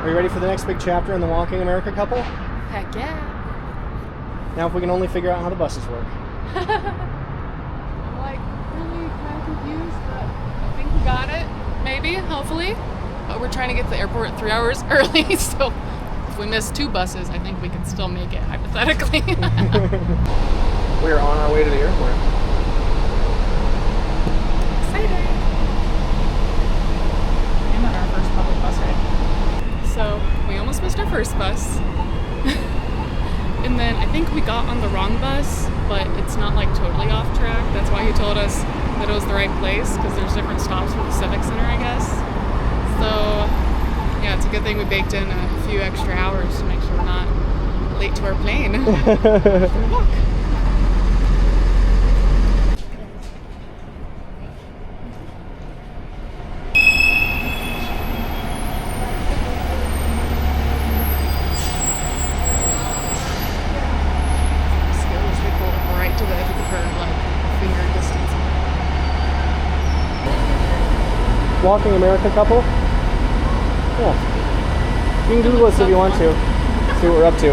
Are you ready for the next big chapter in the Walking America couple? Heck yeah. Now if we can only figure out how the buses work. I'm like really kind of confused, but I think we got it. Maybe, hopefully. But we're trying to get to the airport 3 hours early, so if we miss 2 buses, I think we can still make it, hypothetically. We are on our way to the airport. Exciting. And on our first public bus ride. So we almost missed our first bus. And then I think we got on the wrong bus, but it's not like totally off track. That's why he told us that it was the right place, because there's different stops for the Civic Center, I guess. So yeah, it's a good thing we baked in a few extra hours to make sure we're not late to our plane. Walk. Right to the edge of the curb, like finger distance. Walking America couple? Yeah. You can Google us if you want to. See what we're up to.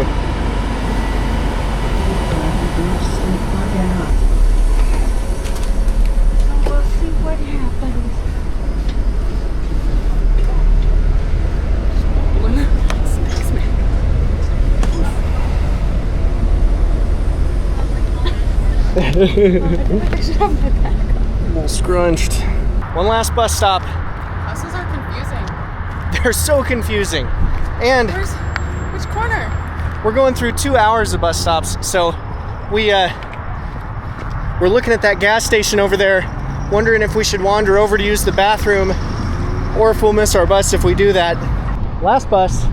We'll see what happens. A little scrunched. One last bus stop. Buses are confusing. They're so confusing. And Which corner? we're going through 2 hours of bus stops, so we're looking at that gas station over there, wondering if we should wander over to use the bathroom or if we'll miss our bus if we do that. Last bus.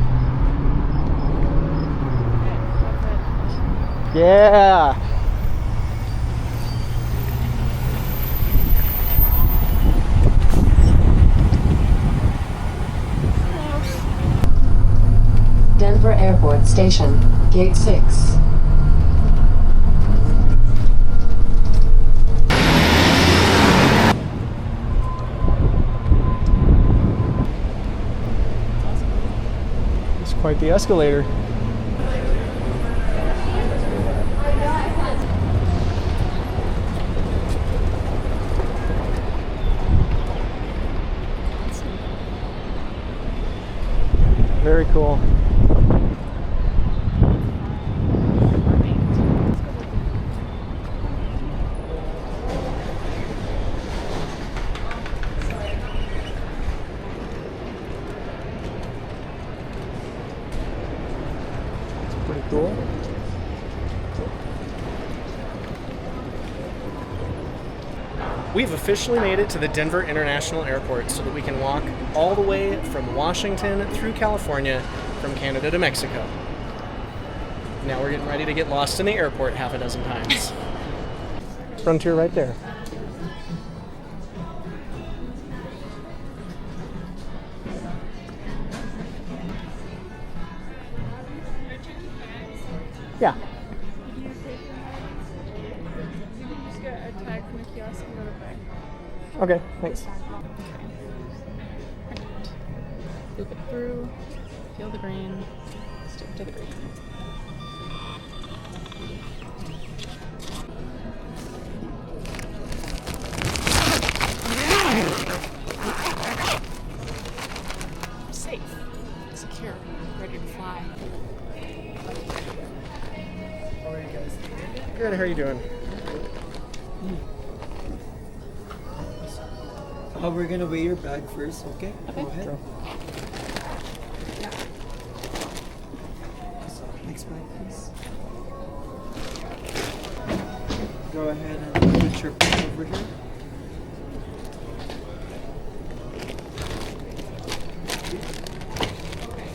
Yeah. Denver Airport Station, Gate 6. It's quite the escalator. Very cool. Pretty cool. We've officially made it to the Denver International Airport so that we can walk all the way from Washington through California from Canada to Mexico. Now we're getting ready to get lost in the airport half a dozen times. Frontier right there. Yeah. Just get a tag from the kiosk and go to back. Okay, thanks. Loop it through, feel the green, stick to the green. Safe, secure, ready to fly. Good, how are you doing? We're gonna weigh your bag first, okay? Okay. Go ahead. Sure. So, next bag, please. Go ahead and put your bag over here.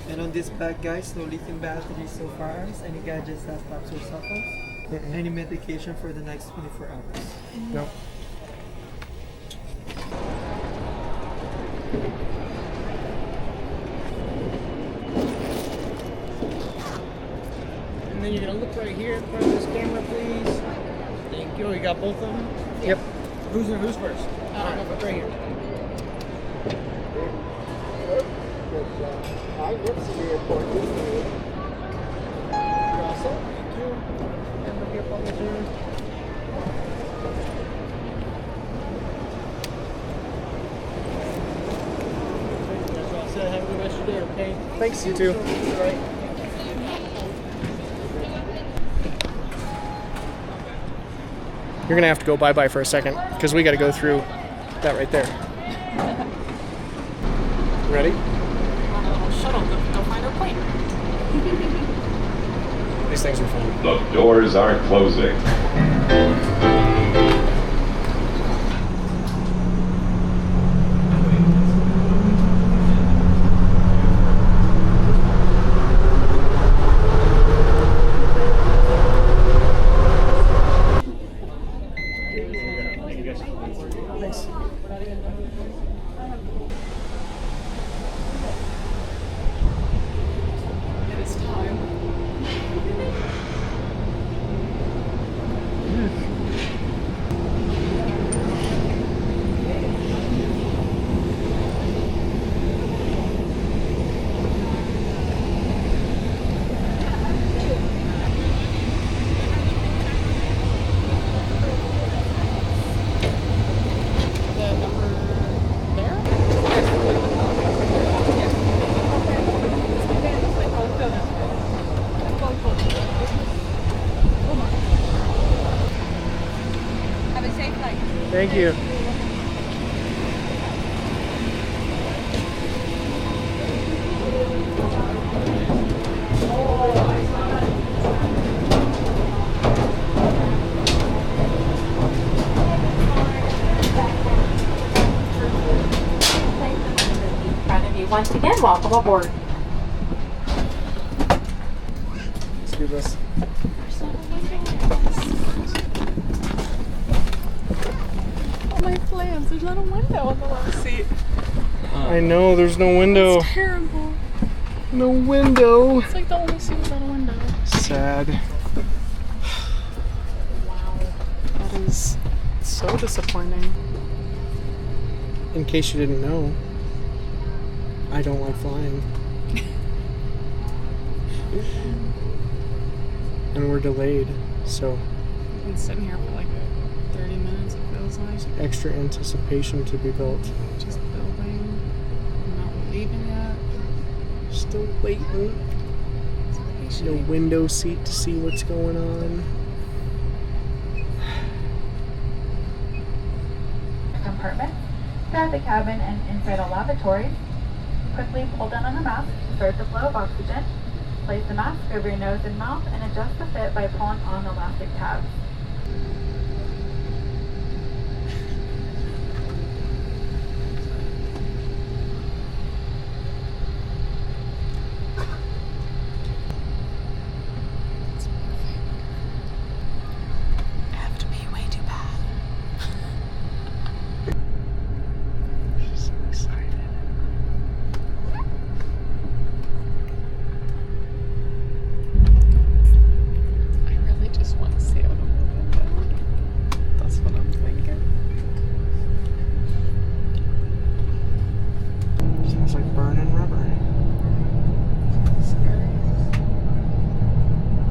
And on this bag, guys, no lithium batteries, so firearms, any gadgets, laptops, or cell phones. Any medication for the next 24 hours. No. And then you're gonna look right here in front of this camera, please. Thank you. You got both of them? Yep. Who's first? Right here. I've never seen the airport. Cross it. Thank you. And look here, Publisher. That's all set. Have a good rest of your day, okay? Thanks, you too. All right. You're gonna have to go bye-bye for a second because we got to go through that right there. Ready? On a little shuttle to go find our plane. These things are fun. The doors are closing. Thanks. It is time. The number there? Have a safe flight. Thank you. In front of you. Once again, welcome aboard. Let's do this. Oh my plans, there's not a window on the left seat. I know there's no window. It's terrible. No window. It's like the only seat without a window. Sad. Wow. That is so disappointing. In case you didn't know, I don't like flying. And we're delayed, so We've been sitting here for like 30 minutes, it feels like. extra anticipation to be built. Just building. We're not leaving yet. Still waiting. No window seat to see what's going on. Compartment. Throughout the cabin and inside all lavatories. Quickly pull down on the mask to start the flow of oxygen. Place the mask over your nose and mouth and adjust the fit by pulling on the elastic tabs. I have to be way too bad. She's so excited. I really just want to see out of the window. That's what I'm thinking. Sounds like burning rubber. Scary.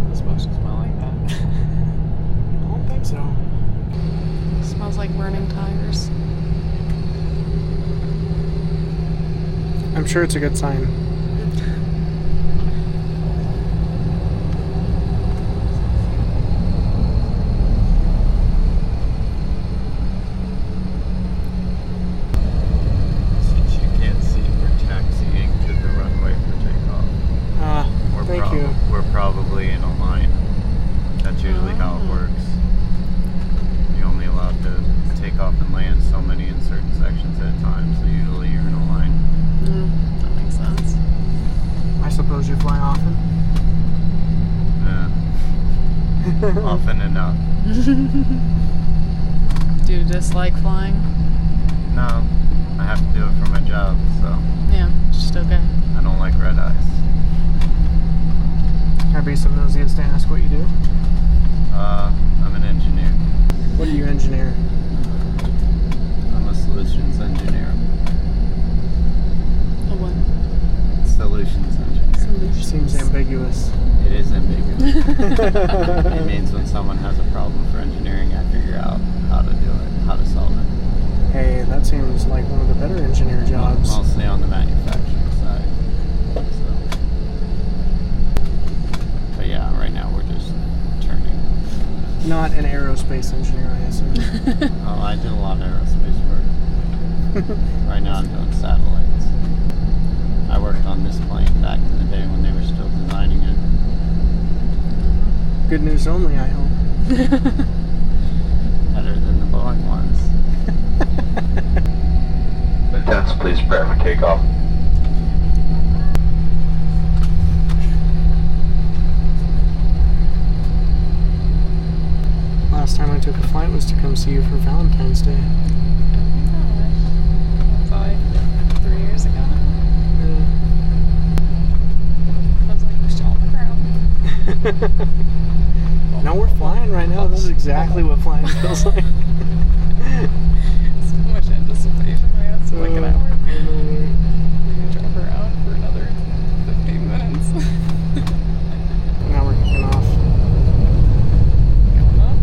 It's supposed to smell like that. I don't think so. It smells like burning tires. I'm sure it's a good sign. Since you can't see, we're taxiing to the runway for takeoff. Thank you. We're probably in a line. That's usually how it works. You're only allowed to take off and land so many in certain sections at a time, so usually you're in a line. That makes sense. I suppose you fly often. Often enough. Do you dislike flying? No, I have to do it for my job, so Yeah, just okay. I don't like red eyes. Can I be so nosy as to ask what you do? I'm an engineer. What do you engineer? I'm a solutions engineer. A what? seems ambiguous. It is ambiguous. It means when someone has a problem for engineering, I figure out how to do it, how to solve it. Hey, that seems like one of the better engineer jobs. Mostly on the manufacturing side. So. But yeah, right now we're just turning. Not an aerospace engineer, I assume. Oh, I did a lot of aerospace work. Right now I'm doing satellites. I worked on this plane back in the day when they were still designing it. Good news only, I hope. Better than the Boeing ones. Attempts, please prepare for takeoff. Last time I took a flight was to come see you for Valentine's Day. Oh my gosh. 3 years ago. I was like, we're still on the ground. No, we're flying right now. This is exactly what flying feels like. So much anticipation, man. It's like an hour. We're gonna drive around for another 15 minutes. Now we're kicking off. Going up.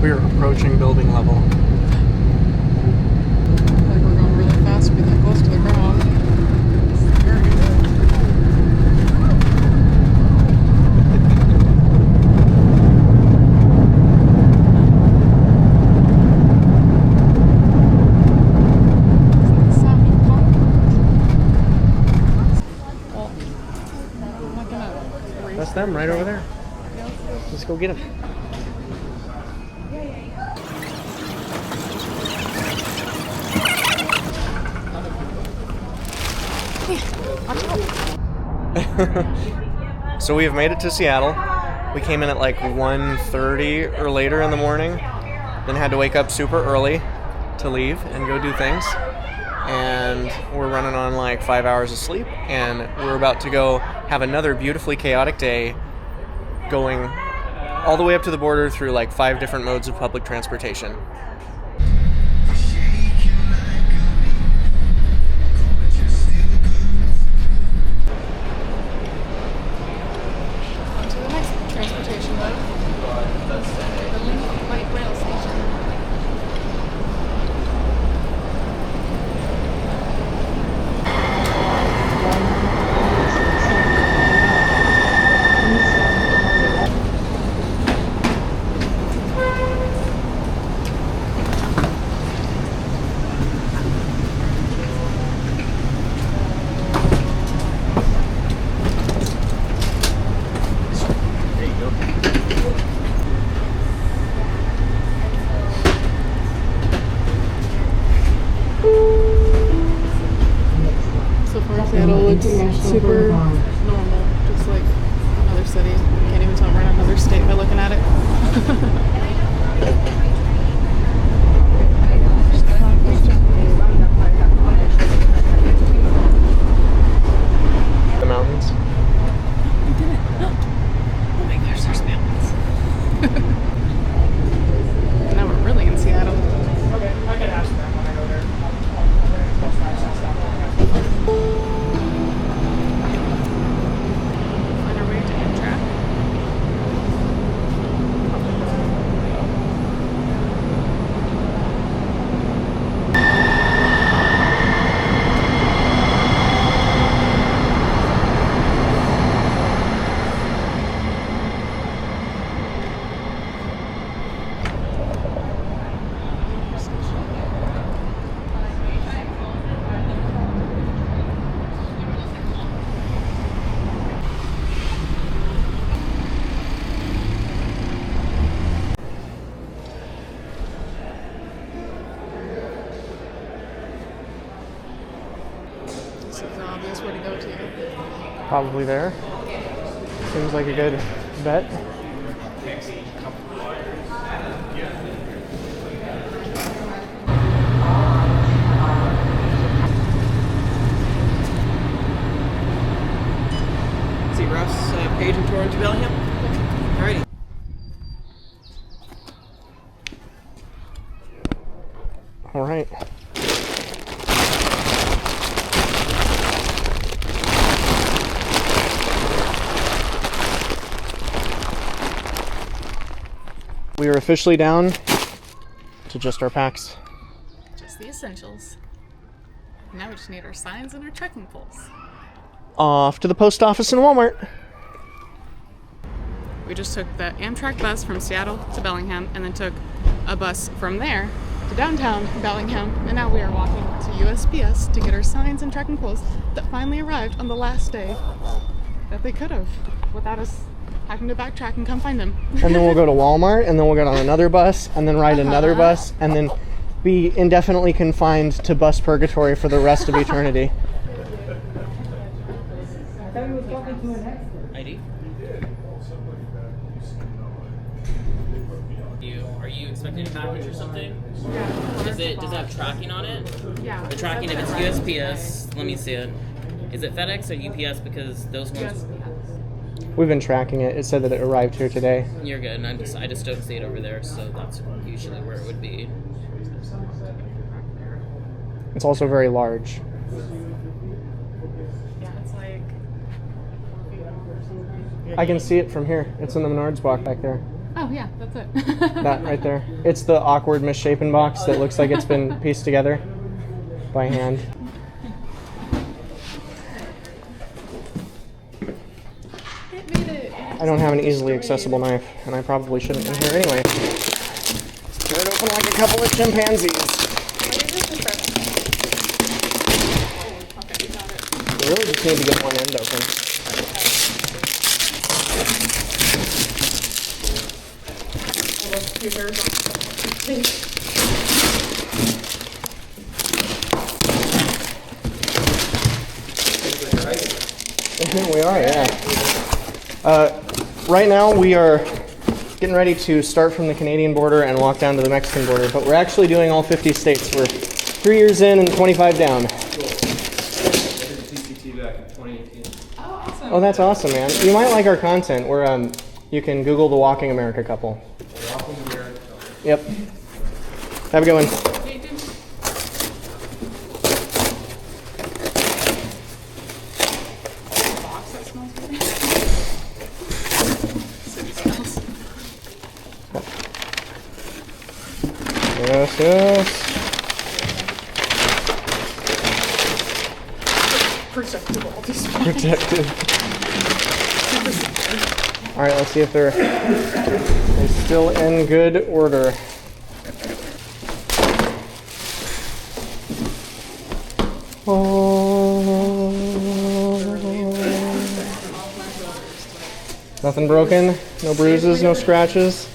We're approaching building level. Like we're going really fast to be that close to the ground. It's scary. Is that the sound of pump? Well, I'm not gonna race. That's them right over there. Let's go get them. So we have made it to Seattle. We came in at like 1:30 or later in the morning, then had to wake up super early to leave and go do things. And we're running on like 5 hours of sleep, and we're about to go have another beautifully chaotic day going all the way up to the border through like 5 different modes of public transportation. On to the next transportation mode. The Link Light Rail Station. So far, Seattle looks super normal, just like another city. You can't even tell we're in another state by looking at it. The mountains. We did it! Oh my gosh, there's mountains. Now we're really in Seattle. Okay, I can ask them when I go there. On our way to Amtrak. Probably there. Seems like a good bet. See Russ, Page, and Torrance to Bellingham? Alrighty. All right. We are officially down to just our packs. Just the essentials. Now we just need our signs and our trekking poles. Off to the post office and Walmart. We just took the Amtrak bus from Seattle to Bellingham and then took a bus from there to downtown Bellingham, and now we are walking to USPS to get our signs and trekking poles that finally arrived on the last day that they could have without us having to backtrack and come find them. And then we'll go to Walmart, and then we'll get on another bus, and then ride another bus, and then be indefinitely confined to bus purgatory for the rest of eternity. ID? Are you expecting a package or something? Yeah. Does it have tracking on it? Yeah. The tracking, if it's USPS, let me see it. Is it FedEx or UPS? Because those ones. We've been tracking it. It said that it arrived here today. You're good. And I just don't see it over there, so that's usually where it would be. It's also very large. Yeah, it's like... I can see it from here. It's in the Menards box back there. Oh, yeah, that's it. That right there. It's the awkward misshapen box that looks like it's been pieced together by hand. I don't have an easily accessible knife, and I probably shouldn't in here anyway. Tear it open like a couple of chimpanzees. We really just need to get one end open. We are, yeah. Right now we are getting ready to start from the Canadian border and walk down to the Mexican border, but we're actually doing all 50 states. We're 3 years in and 25 down. Oh, that's awesome, man. You might like our content. You can Google the Walking America couple. Walking America couple. Yep. Have a good one. Yes, yes. Protected. All right, let's see if they're still in good order. Oh. Nothing broken? No bruises? No scratches?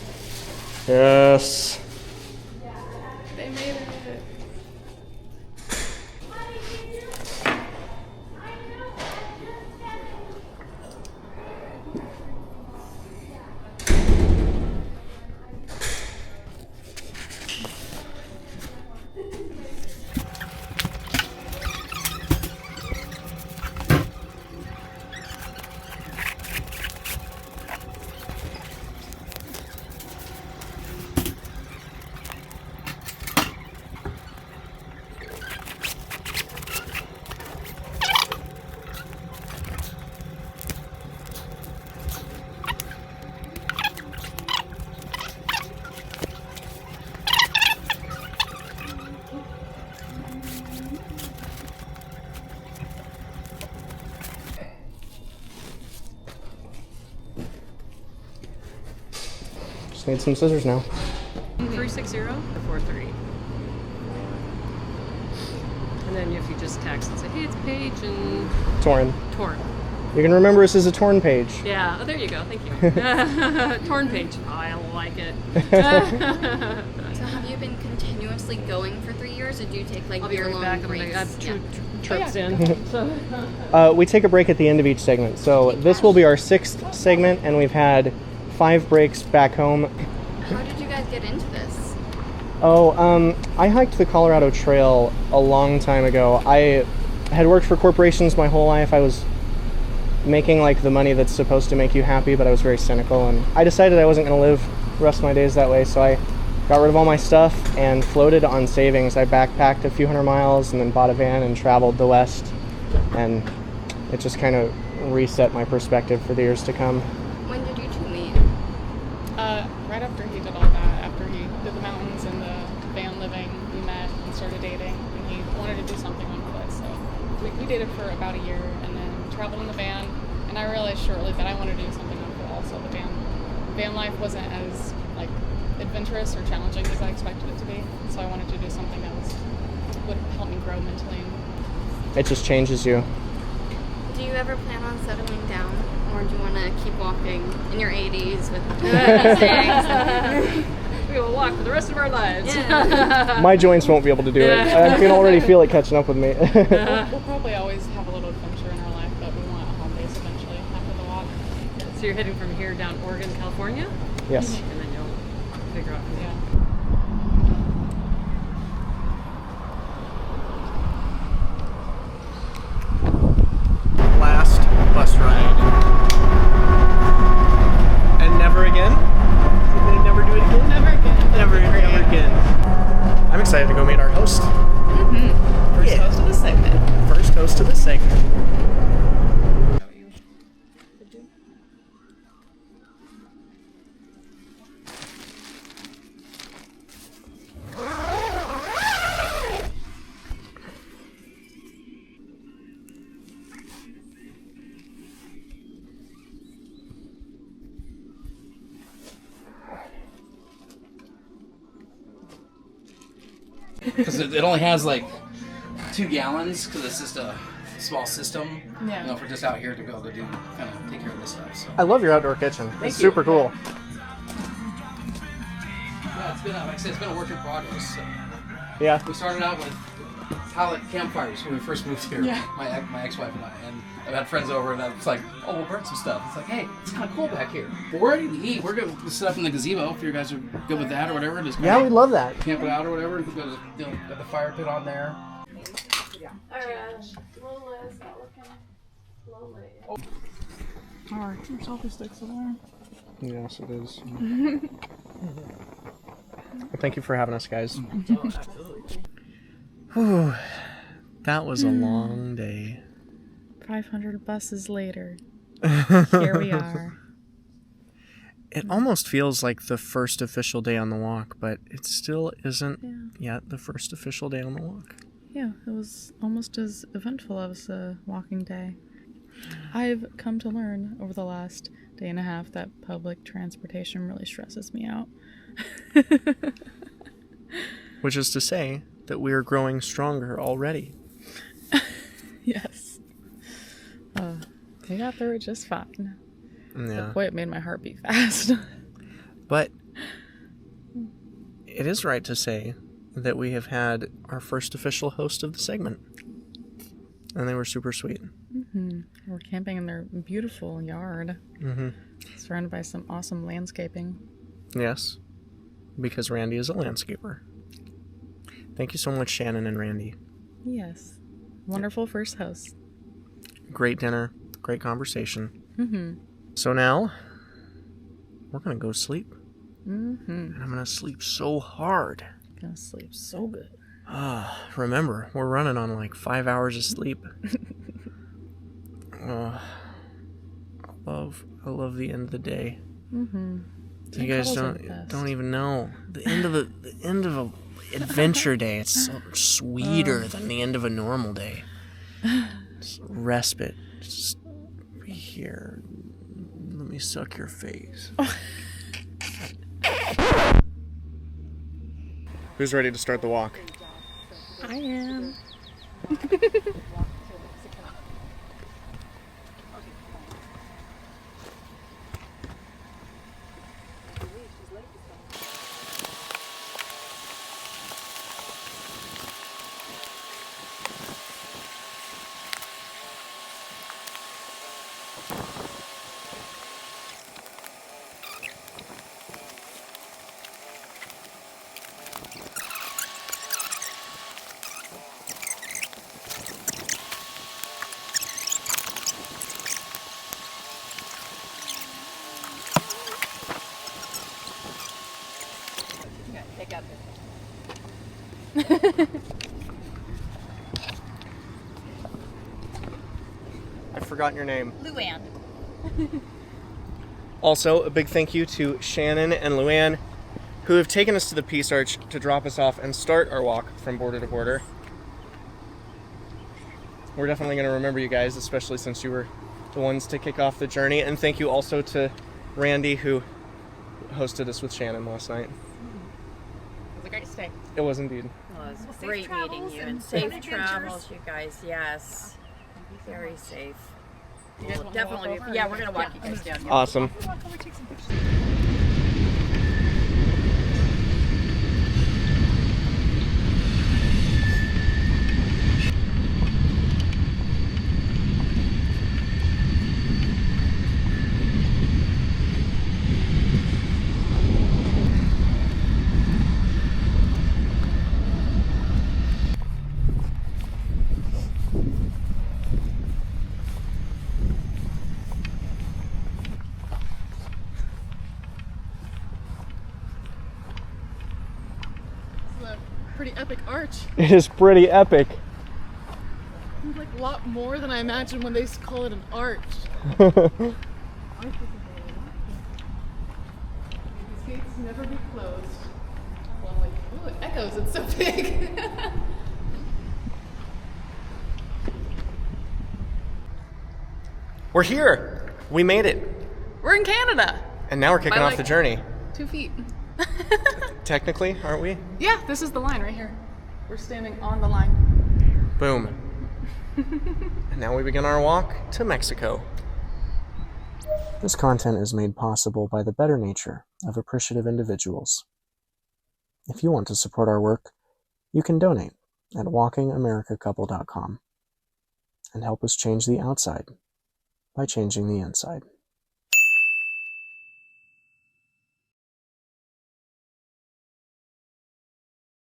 Yes. They made it. Just need some scissors now. 360 or 43. And then if you just text and say, hey, it's Paige and Torn. Torn. You can remember us as a Torn Page. Yeah, oh, there you go. Thank you. Torn Page. Oh, I like it. So have you been continuously going for 3 years, or do you take like I'll be year right long back. breaks? I have trips in. So. We take a break at the end of each segment. So this will be our 6th segment, and we've had 5 breaks back home. How did you guys get into this? I hiked the Colorado Trail a long time ago. I had worked for corporations my whole life. I was making like the money that's supposed to make you happy, but I was very cynical, and I decided I wasn't going to live the rest of my days that way, so I got rid of all my stuff and floated on savings. I backpacked a few hundred miles and then bought a van and traveled the West, and it just kind of reset my perspective for the years to come. When did you two meet? Right after he did all that, after he did the mountains and the van living, we met and started dating, and he wanted to do something on foot, so we dated for about a year, and then traveled in the van, and I realized shortly that I wanted to do something on foot also. The van life wasn't as like adventurous or challenging as I expected it to be, so I wanted to do something that would help me grow mentally. It just changes you. Do you ever plan on settling down, or do you want to keep walking in your 80s with Mustangs? We will walk for the rest of our lives. Yeah. My joints won't be able to do it. I can already feel it catching up with me. We'll probably always have a little adventure in our life, but we want a home base eventually after the walk. So you're heading from here down Oregon, California? Yes. And then you'll figure out from there. Last bus ride. And never again? Did they never do it again? Never again. Never again. I'm excited to go meet our host. First host of the segment. First host of the segment. Because it only has like 2 gallons, because it's just a small system. Yeah. You know, for just out here to be able to do kind of take care of this stuff. So. I love your outdoor kitchen. It's super cool. Yeah, it's been like I said, it's been a work in progress. So. Yeah. We started out with pallet campfires when we first moved here. Yeah. My ex-wife and I, and I've had friends over, and it's like, oh, we'll burn some stuff. It's like, hey, it's kind of cool back here. But we're ready to eat. We're going to sit up in the gazebo if you guys are good with that or whatever. Just Yeah, we'd love that. camp it out or whatever. Got the fire pit on there. Alright, your selfie sticks are there. Yes, it is. Well, thank you for having us, guys. Whew. That was a long day. 500 buses later. Here we are. It almost feels like the first official day on the walk, but it still isn't yet the first official day on the walk. Yeah, it was almost as eventful as a walking day. I've come to learn over the last day and a half that public transportation really stresses me out. Which is to say that we are growing stronger already. Yes. We got through it just fine. Yeah. But boy, it made my heart beat fast. But it is right to say that we have had our first official host of the segment. And they were super sweet. Mm-hmm. We're camping in their beautiful yard. Mm-hmm. Surrounded by some awesome landscaping. Yes. Because Randy is a landscaper. Thank you so much, Shannon and Randy. Yes. Wonderful first host. Great dinner. Great conversation. Mm-hmm. So now, we're going to go sleep. Mm-hmm. And I'm going to sleep so hard. Gonna sleep so good. Remember, we're running on like 5 hours of sleep. I love the end of the day. Mm-hmm. You guys don't even know the end of a adventure day. It's so much sweeter than the end of a normal day. Just respite. Just be here. Let me suck your face. Who's ready to start the walk? I am. got this. I've forgotten your name. Luann. Also, a big thank you to Shannon and Luann, who have taken us to the Peace Arch to drop us off and start our walk from border to border. We're definitely going to remember you guys, especially since you were the ones to kick off the journey. And thank you also to Randy, who hosted us with Shannon last night. It was a great stay. It was indeed. It was Well, safe great meeting travels you and and safe safe adventures. travels, you guys. Yes, very safe. You guys We'll want to definitely, walk over? yeah, we're gonna walk you guys down. Awesome. Walk over, take some pictures. This is a pretty epic arch. It is pretty epic. It's like a lot more than I imagined when they call it an arch. These gates never be closed. Well, I'm like, ooh, it echoes, it's so big. We're here. We made it. We're in Canada. And now we're kicking By, off like, the journey. 2 feet. Technically, aren't we? Yeah, this is the line right here. We're standing on the line. Boom. And now we begin our walk to Mexico. This content is made possible by the better nature of appreciative individuals. If you want to support our work, you can donate at walkingamericacouple.com and help us change the outside by changing the inside.